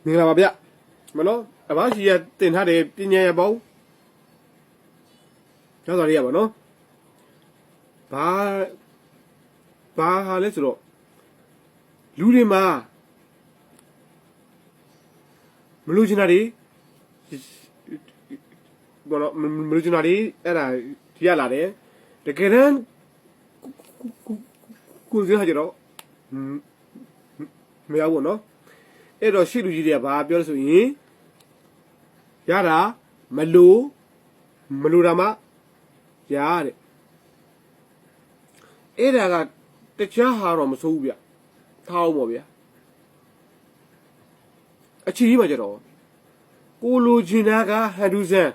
မင်္ဂလာပါဗျမနော်အဘရှိရတင်ထားတယ်ပညာရပေါင်းကျောင်းသားတွေကပါနော်ဘာဟာလဲဆိုတော့လူတွေမှာမလူချင်တာတွေဘောနော်မလူချင်တာတွေအဲ့ဒါရလာတယ်တကယ်တမ်းကိုယ်စကြတော့မရဘူးနော်အဲ့တော့ရှေ့လူကြီးတွေကဘာပြောလဲဆိုရင်ရတာမလူတာမှရတဲ့အဲ့ဒါကတခြားဟာတော့မစိုးဘူးဗျထားအောင်ပေါ့ဗျအချီကြီးမှကြတော့ကိုလူချင်တာကဟန်ဒူဆန်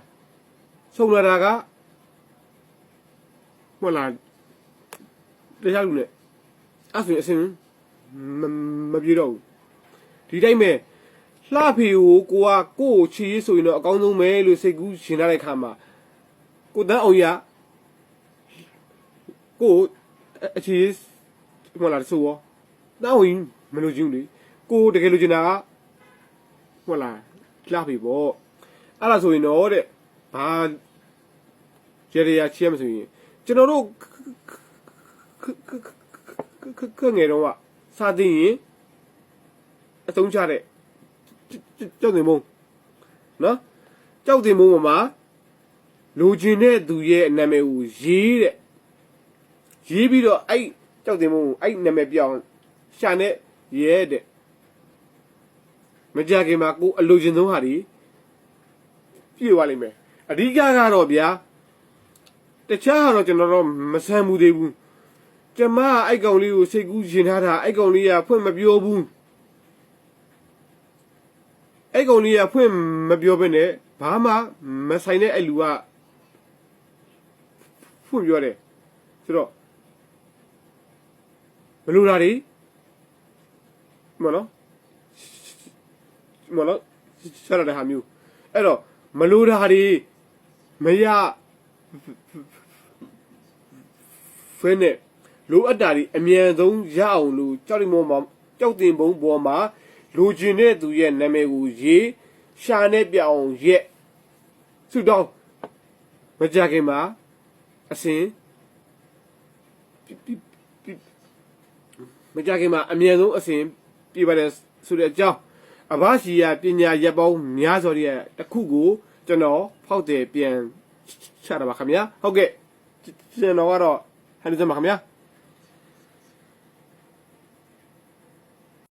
ဆုံးလာတာကဟုတ်လားတရားလူနဲ့အဲ့ဆိုရင်အစင်မပြေတော့ဘူးဒီတိုင်းပဲလှဖေကိုကိုချီရေးဆိုရင်တော့အကောင်းဆုံးပဲလို့စိတ်ကူးရှင်ထားတဲ့ခါမှာကိုတန်းအောင်ရကိုအချီဟိုလာဆိုရောတောင်းရင်မလို့ချင်းလေကိုတကယ်လို့ချင်တာကဟိုလာလှဖေပေါ့အဲ့ဒါဆိုရင်တော့တဲ့ဘာကျေရချီရမဆိုရင်ကျွန်တော်တို့ခငယ်တော့ကစာသိရင်အသုံးချတဲ့ကြောက်တင်မုံနော်ကြောက်တင်မုံမှာလူချင်းတဲ့သူရဲ့နာမည်ကိုရေးတဲ့ရေးပြီးတော့အဲ့ကြောက်တင်မုံအဲ့နာမည်ပြောင်းရှာနဲ့ရဲတဲ့မကြခင်မှာကိုအလူချင်းဆုံးဟာဒီပြည့်သွားလိမ့်မယ်အဓိကကတော့ဗျာတခြားကတော့ကျွန်တော်တော့မဆန်းဘူးသေးဘူးကျမအဲ့ကောင်လေးကိုစိတ်ကူးရှင်ထားတာအဲ့ကောင်လေးကဖွင့်မပြောဘူးအဲ့ကောင်လေးကဖွင့်မပြောဘဲနဲ့ဘာမှမဆိုင်တဲ့အဲ့လူကဖွင့်ပြောတယ်ဆိုတော့မလူတာတွေမနော်ဆက်ရတဲ့ဟာမျိုးအဲ့တော့မလူတာတွေမရဖဲနဲ့လိုအပ်တာတွေအမြန်ဆုံးရအောင်လို့ကြောက်တင်ဘုံပေါ်မှာလူကျင်တဲ့သူရဲ့နာမည်ကိုရေးရှာနဲ့ပြအောင်ရက်ဆုတောင်းမကြခင်မှာအစဉ်မကြခင်မှာအမြန်ဆုံးအစဉ်ပြပါတယ်ဆိုတဲ့အကြောင်းအဘရှိရပညာရပ်ပေါင်းများစွာရဲ့တစ်ခုကိုကျွန်တော်ဖောက်တယ်ပြန်ချတာပါခင်ဗျာဟုတ်ကဲ့ကျွန်တော်ကတော့ဟန်ဒီစမ်းပါခင်ဗျာ